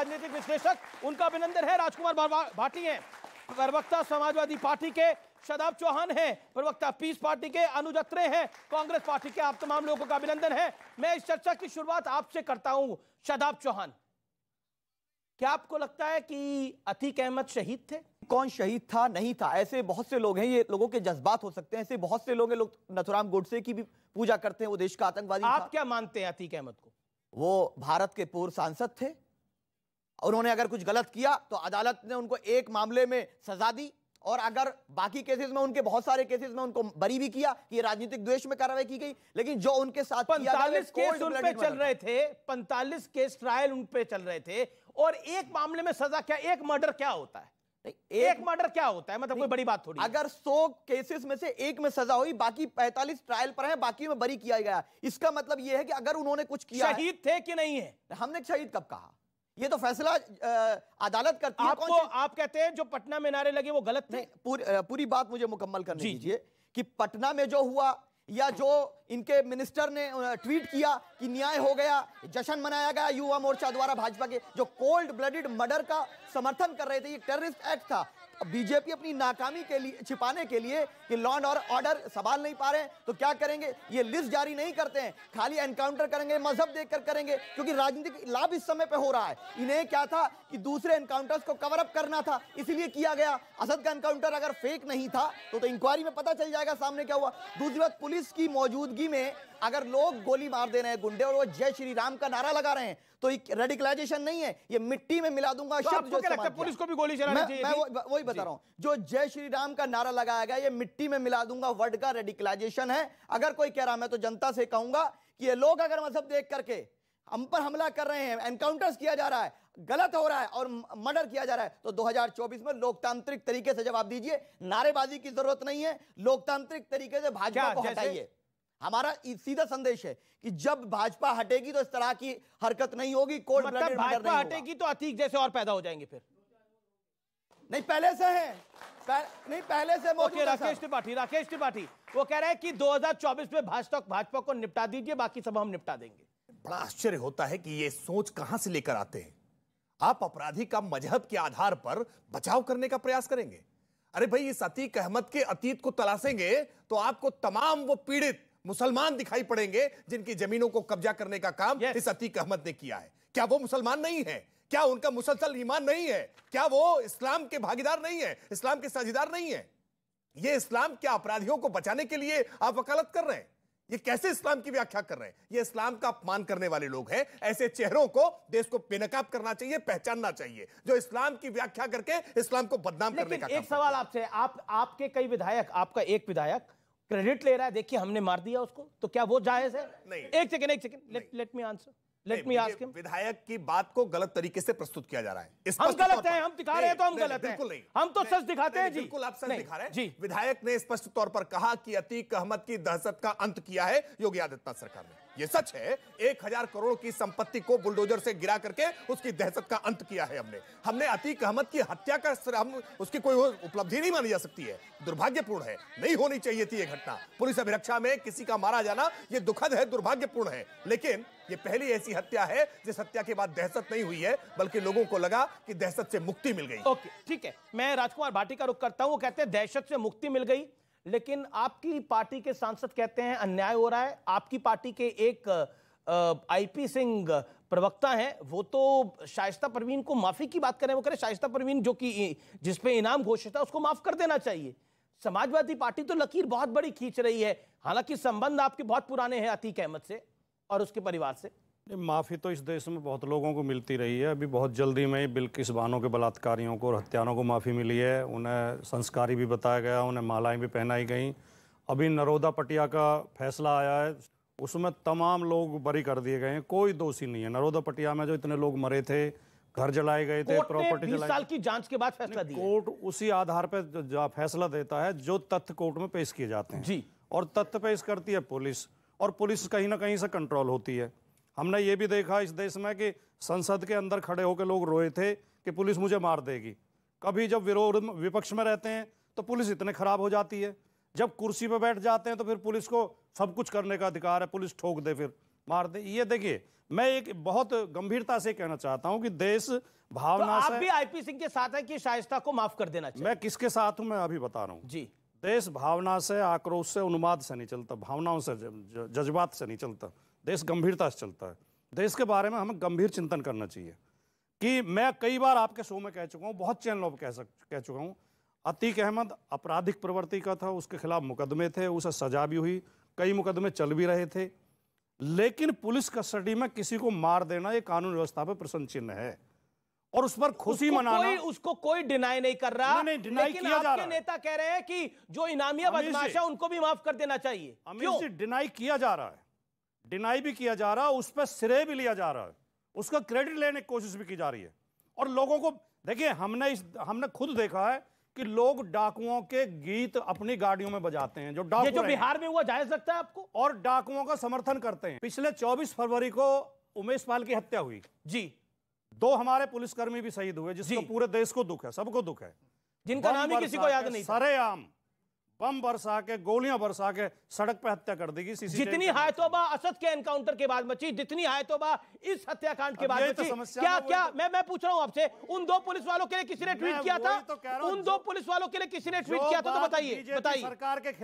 राजनीतिक विश्लेषक, उनका अभिनंदन है। राजकुमार भाटी हैं, प्रवक्ता समाजवादी पार्टी के। शादाब चौहान हैं, प्रवक्ता पीस पार्टी के। अनुज अत्रे हैं, कांग्रेस पार्टी के। आप तमाम लोगों का अभिनंदन है। मैं इस चर्चा की शुरुआत आपसे करता हूं। शादाब चौहान, क्या आपको लगता है कि अतीक अहमद शहीद थे? कौन शहीद था नहीं था, ऐसे बहुत से लोग हैं, ये लोगों के जज्बात हो सकते हैं। ऐसे बहुत से लोग हैं, लोग नथुराम गोडसे की भी पूजा करते हैं, वो देश का आतंकवादी आप था। क्या मानते हैं अतीक अहमद को? वो भारत के पूर्व सांसद थे। उन्होंने अगर कुछ गलत किया तो अदालत ने उनको एक मामले में सजा दी, और अगर बाकी केसेस में, उनके बहुत सारे केसेस में उनको बरी भी किया कि राजनीतिक द्वेष में कार्रवाई की गई। लेकिन जो उनके साथ 45 केस उन पे चल रहे थे, 45 केस ट्रायल उन पे चल रहे थे, और एक मामले में सजा क्या? एक मर्डर क्या होता है? एक मर्डर क्या होता है? मतलब कोई बड़ी बात थोड़ी। अगर 100 केसेस में से एक में सजा हुई, बाकी 45 ट्रायल पर है, बाकी में बरी किया गया, इसका मतलब यह है कि अगर उन्होंने कुछ किया, शहीद थे कि नहीं है? हमने शहीद कब कहा? ये तो फैसला अदालत करती है। आपको आप कहते हैं जो पटना में नारे लगे वो गलत थे? पूरी बात मुझे मुकम्मल करने दीजिए कि पटना में जो हुआ, या जो इनके मिनिस्टर ने ट्वीट किया कि न्याय हो गया, जश्न मनाया गया युवा मोर्चा द्वारा, भाजपा के जो कोल्ड ब्लडेड मर्डर का समर्थन कर रहे थे, ये टेररिस्ट एक्ट था। बीजेपी अपनी नाकामी के लिए, छिपाने के लिए कि लॉ एंड ऑर्डर संभाल नहीं पा रहे हैं, तो क्या करेंगे? ये लिस्ट जारी नहीं करते हैं, खाली एनकाउंटर करेंगे, मजहब देखकर करेंगे, क्योंकि राजनीतिक लाभ इस समय पे हो रहा है। इन्हें क्या था कि दूसरे एनकाउंटर्स को कवर अप करना था, इसलिए किया गया। असद का एनकाउंटर अगर फेक नहीं था तो इंक्वायरी में पता चल जाएगा सामने क्या हुआ। दूसरी बात, पुलिस की मौजूदगी में अगर लोग गोली मार दे रहे हैं गुंडे, और वो जय श्री राम का नारा लगा रहे हैं, तो रेडिकलाइजेशन नहीं है, ये मिट्टी में मिला दूंगा तो शब्द। जो क्या लगता है पुलिस को भी गोली चलानी चाहिए? मैं वही बता रहा हूं, जो जय श्री राम का नारा लगाया गया, ये मिट्टी में मिला दूंगा वर्ड का रेडिकलाइजेशन है। अगर कोई कह रहा, मैं तो जनता से कहूंगा कि ये लोग अगर मजहब देख करके हम पर हमला कर रहे हैं, एनकाउंटर्स किया जा रहा है, गलत हो रहा है और मर्डर किया जा रहा है, तो 2024 में लोकतांत्रिक तरीके से जवाब दीजिए। नारेबाजी की जरूरत नहीं है, लोकतांत्रिक तरीके से भाजपा को हटाइए। हमारा सीधा संदेश है कि जब भाजपा हटेगी तो इस तरह की हरकत नहीं होगी। कोल्ड ब्लडेड मर्डर नहीं होगा। भाजपा हटेगी तो अतीक जैसे और पैदा हो जाएंगे फिर? नहीं, पहले से है, नहीं पहले से मौजूद है। राकेश त्रिपाठी वो कह रहे हैं कि 2024 में भाजपा को निपटा दीजिए, बाकी सब हम निपटा देंगे। बड़ा आश्चर्य होता है कि ये सोच कहां से लेकर आते हैं। आप अपराधी का मजहब के आधार पर बचाव करने का प्रयास करेंगे? अरे भाई, इस अतीक अहमद के अतीत को तलाशेंगे तो आपको तमाम वो पीड़ित मुसलमान दिखाई पड़ेंगे जिनकी जमीनों को कब्जा करने का काम इस अतीक अहमद ने किया है। क्या वो मुसलमान नहीं है? क्या उनका मुसलसल ईमान नहीं है? क्या वो इस्लाम के भागीदार नहीं है, इस्लाम के साझेदार नहीं है? ये इस्लाम के अपराधियों को बचाने के लिए आप वकालत कर रहे हैं? ये कैसे इस्लाम की व्याख्या कर रहे हैं? ये इस्लाम का अपमान करने वाले लोग हैं। ऐसे चेहरों को देश को बेनकाब करना चाहिए, पहचानना चाहिए, जो इस्लाम की व्याख्या करके इस्लाम को बदनाम करने का काम। एक सवाल आपसे, आपके कई विधायक, आपका एक विधायक क्रेडिट ले रहा है, देखिए हमने मार दिया उसको, तो क्या वो जायज है? नहीं, एक second, let me answer, let me ask him. विधायक की बात को गलत तरीके से प्रस्तुत किया जा रहा है। हम गलत हैं, हम दिखा रहे हैं तो हम गलत हैं। बिल्कुल नहीं, हम तो सच दिखाते हैं जी। बिल्कुल आप सच दिखा रहे हैं जी। विधायक ने स्पष्ट तौर पर कहा कि अतीक अहमद की दहशत का अंत किया है योगी आदित्यनाथ सरकार ने। यह सच है, 1000 करोड़ की संपत्ति को बुलडोजर से गिरा करके उसकी दहशत का अंत किया है हमने अतीक अहमद की हत्या का हम उसकी कोई उपलब्धि नहीं मानी जा सकती है, दुर्भाग्यपूर्ण है, नहीं होनी चाहिए थी यह घटना। पुलिस अभिरक्षा में किसी का मारा जाना यह दुखद है, दुर्भाग्यपूर्ण है, लेकिन यह पहली ऐसी हत्या है जिस हत्या के बाद दहशत नहीं हुई है, बल्कि लोगों को लगा कि दहशत से मुक्ति मिल गई। ओके, ठीक है, मैं राजकुमार भाटी का रुख करता हूं। वो कहते हैं दहशत से मुक्ति मिल गई, लेकिन आपकी पार्टी के सांसद कहते हैं अन्याय हो रहा है। आपकी पार्टी के एक आईपी सिंह प्रवक्ता हैं, वो तो शाइस्ता परवीन को माफी की बात करें, वो कह रहे शाइस्ता परवीन जो कि जिस पे इनाम घोषित है उसको माफ कर देना चाहिए। समाजवादी पार्टी तो लकीर बहुत बड़ी खींच रही है, हालांकि संबंध आपके बहुत पुराने हैं अतीक अहमद से और उसके परिवार से। माफ़ी तो इस देश में बहुत लोगों को मिलती रही है। अभी बहुत जल्दी में बिल्किस बानो के बलात्कारियों को और हत्यारों को माफ़ी मिली है, उन्हें संस्कारी भी बताया गया, उन्हें मालाएं भी पहनाई गई। अभी नरोदा पटिया का फैसला आया है, उसमें तमाम लोग बरी कर दिए गए हैं, कोई दोषी नहीं है। नरोदा पटिया में जो इतने लोग मरे थे, घर जलाए गए थे, प्रॉपर्टी 20 साल की जांच के बाद फैसला दिया। कोर्ट उसी आधार पर फैसला देता है जो तथ्य कोर्ट में पेश किए जाते हैं जी, और तथ्य पेश करती है पुलिस, और पुलिस कहीं ना कहीं से कंट्रोल होती है। हमने ये भी देखा इस देश में कि संसद के अंदर खड़े होकर लोग रोए थे कि पुलिस मुझे मार देगी। कभी जब विपक्ष में रहते हैं तो पुलिस इतने खराब हो जाती है, जब कुर्सी पर बैठ जाते हैं तो फिर पुलिस को सब कुछ करने का अधिकार है, पुलिस ठोक दे फिर मार दे। ये देखिए, मैं एक बहुत गंभीरता से कहना चाहता हूं कि देश तो भावना आप से। भी आईपी सिंह के साथ हैं कि शाइस्ता को माफ कर देना चाहिए? मैं किसके साथ हूं मैं अभी बता रहा हूं जी। देश भावना से, आक्रोश से, उन्माद से नहीं चलता, भावनाओं से, जज्बात से नहीं चलता। देश गंभीरता से चलता है। देश के बारे में हमें गंभीर चिंतन करना चाहिए। कि मैं कई बार आपके शो में कह चुका हूं, बहुत चैनलों पर कह चुका हूं, अतीक अहमद आपराधिक प्रवृत्ति का था, उसके खिलाफ मुकदमे थे, उसे सजा भी हुई, कई मुकदमे चल भी रहे थे। लेकिन पुलिस कस्टडी में किसी को मार देना ये कानून व्यवस्था पर प्रश्न चिन्ह है, और उस पर खुशी मनाना। उसको कोई डिनाई नहीं कर रहा। नहीं, डिनाई लेकिन किया जा आपके रहा है। नेता कह रहे हैं कि जो इनामिया बदमाश है उनको भी माफ कर देना चाहिए। क्यों? डिनाई किया जा रहा है, डिनाई भी किया जा रहा है, उस पर श्रेय भी लिया जा रहा है, उसका क्रेडिट लेने की कोशिश भी की जा रही है। और लोगों को देखिए, हमने खुद देखा है कि लोग डाकुओं के गीत अपनी गाड़ियों में बजाते हैं, जो डाकू ये जो बिहार में हुआ जायज लगता है आपको? और डाकुओं का समर्थन करते हैं। पिछले 24 फरवरी को उमेश पाल की हत्या हुई जी। 2 हमारे पुलिसकर्मी भी शहीद हुए, जिसको पूरे देश को दुख है, सबको दुख है, जिनका नाम ही किसी को याद नहीं था। सरेआम बम बरसा के, गोलियां बरसा के सड़क पे हत्या कर देगी। जितनी हायतोबा असद के एनकाउंटर के बाद मची, जितनी हायतोबा इस हत्याकांड के बाद मची, क्या मैं पूछ रहा हूं आपसे, उन 2 पुलिस वालों के लिए किसी ने ट्वीट किया था? उन 2 पुलिस वालों के लिए किसी ने ट्वीट किया था? तो बताइए। सरकार के खिलाफ